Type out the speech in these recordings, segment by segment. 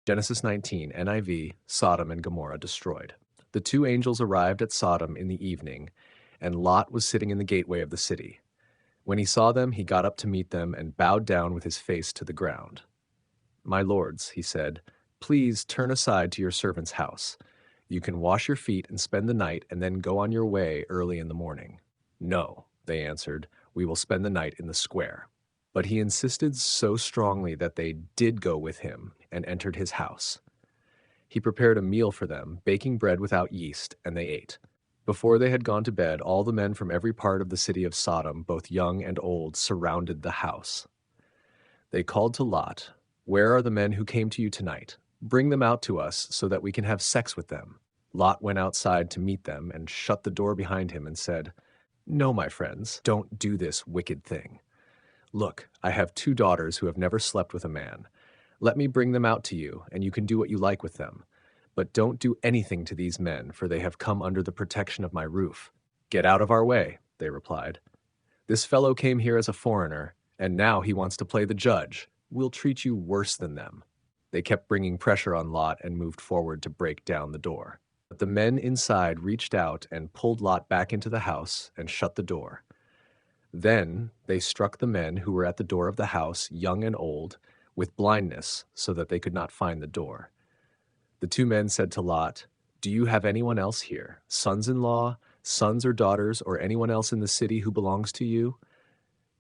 Genesis 19, NIV, Sodom and Gomorrah destroyed. The two angels arrived at Sodom in the evening, and Lot was sitting in the gateway of the city. When he saw them, he got up to meet them and bowed down with his face to the ground. "My lords," he said, "please turn aside to your servant's house. You can wash your feet and spend the night and then go on your way early in the morning." "No," they answered, "we will spend the night in the square." But he insisted so strongly that they did go with him and entered his house. He prepared a meal for them, baking bread without yeast, and they ate. Before they had gone to bed, all the men from every part of the city of Sodom, both young and old, surrounded the house. They called to Lot, "Where are the men who came to you tonight? Bring them out to us so that we can have sex with them." Lot went outside to meet them and shut the door behind him and said, "No, my friends, don't do this wicked thing. Look, I have 2 daughters who have never slept with a man. Let me bring them out to you, and you can do what you like with them. But don't do anything to these men, for they have come under the protection of my roof." "Get out of our way," they replied. "This fellow came here as a foreigner, and now he wants to play the judge. We'll treat you worse than them." They kept bringing pressure on Lot and moved forward to break down the door. But the men inside reached out and pulled Lot back into the house and shut the door. Then they struck the men who were at the door of the house, young and old, with blindness, so that they could not find the door. The 2 men said to Lot, "Do you have anyone else here, sons-in-law, sons or daughters, or anyone else in the city who belongs to you?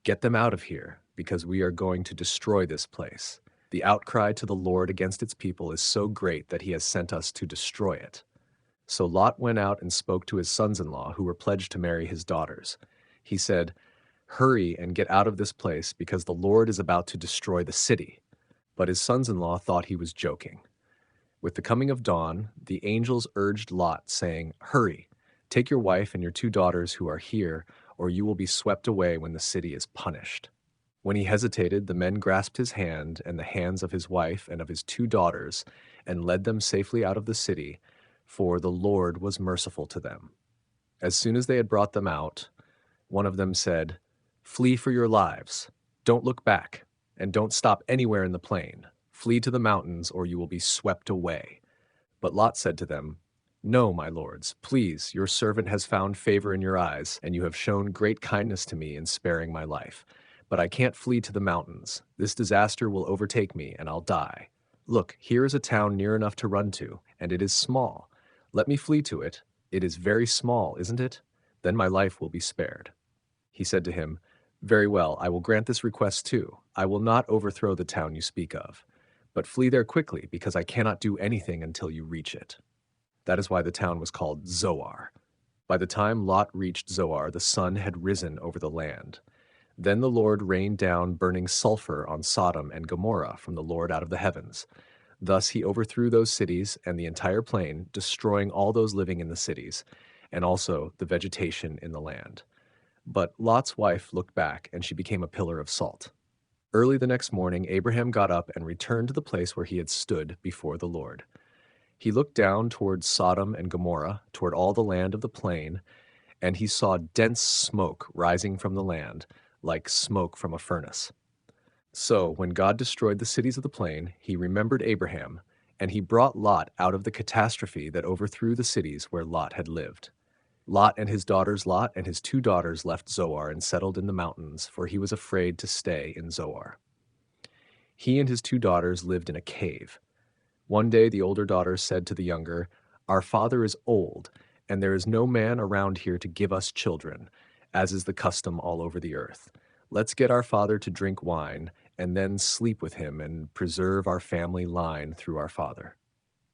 Get them out of here, because we are going to destroy this place. The outcry to the Lord against its people is so great that he has sent us to destroy it." So Lot went out and spoke to his sons-in-law, who were pledged to marry his daughters. He said, "Hurry and get out of this place, because the Lord is about to destroy the city." But his sons-in-law thought he was joking. With the coming of dawn, the angels urged Lot, saying, "Hurry, take your wife and your 2 daughters who are here, or you will be swept away when the city is punished." When he hesitated, the men grasped his hand and the hands of his wife and of his 2 daughters, and led them safely out of the city, for the Lord was merciful to them. As soon as they had brought them out, one of them said, "Flee for your lives. Don't look back, and don't stop anywhere in the plain. Flee to the mountains, or you will be swept away." But Lot said to them, "No, my lords, please, your servant has found favor in your eyes, and you have shown great kindness to me in sparing my life. But I can't flee to the mountains. This disaster will overtake me, and I'll die. Look, here is a town near enough to run to, and it is small. Let me flee to it. It is very small, isn't it? Then my life will be spared." He said to him, "Very well, I will grant this request too. I will not overthrow the town you speak of. But flee there quickly, because I cannot do anything until you reach it." That is why the town was called Zoar. By the time Lot reached Zoar, the sun had risen over the land. Then the Lord rained down burning sulfur on Sodom and Gomorrah from the Lord out of the heavens. Thus he overthrew those cities and the entire plain, destroying all those living in the cities, and also the vegetation in the land. But Lot's wife looked back, and she became a pillar of salt. Early the next morning, Abraham got up and returned to the place where he had stood before the Lord. He looked down toward Sodom and Gomorrah, toward all the land of the plain, and he saw dense smoke rising from the land, like smoke from a furnace. So when God destroyed the cities of the plain, he remembered Abraham, and he brought Lot out of the catastrophe that overthrew the cities where Lot had lived. Lot and his 2 daughters left Zoar and settled in the mountains, for he was afraid to stay in Zoar. He and his 2 daughters lived in a cave. One day the older daughter said to the younger, "Our father is old, and there is no man around here to give us children, as is the custom all over the earth. Let's get our father to drink wine, and then sleep with him and preserve our family line through our father."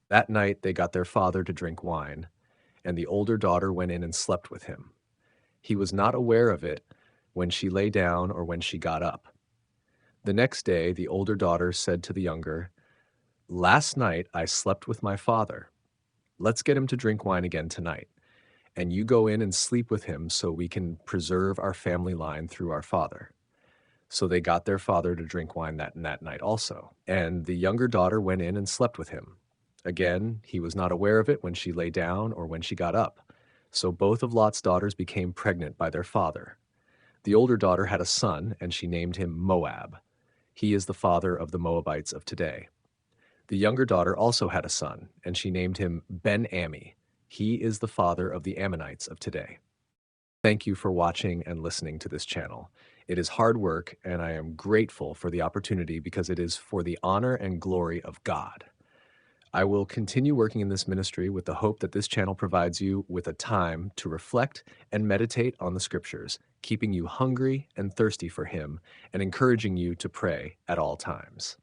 That night they got their father to drink wine, and the older daughter went in and slept with him. He was not aware of it when she lay down or when she got up. The next day the older daughter said to the younger, "Last night I slept with my father. Let's get him to drink wine again tonight, and you go in and sleep with him so we can preserve our family line through our father." So they got their father to drink wine that night also, and the younger daughter went in and slept with him. Again, he was not aware of it when she lay down or when she got up. So both of Lot's daughters became pregnant by their father. The older daughter had a son, and she named him Moab. He is the father of the Moabites of today. The younger daughter also had a son, and she named him Ben-Ammi. He is the father of the Ammonites of today. Thank you for watching and listening to this channel. It is hard work, and I am grateful for the opportunity because it is for the honor and glory of God. I will continue working in this ministry with the hope that this channel provides you with a time to reflect and meditate on the scriptures, keeping you hungry and thirsty for Him and encouraging you to pray at all times.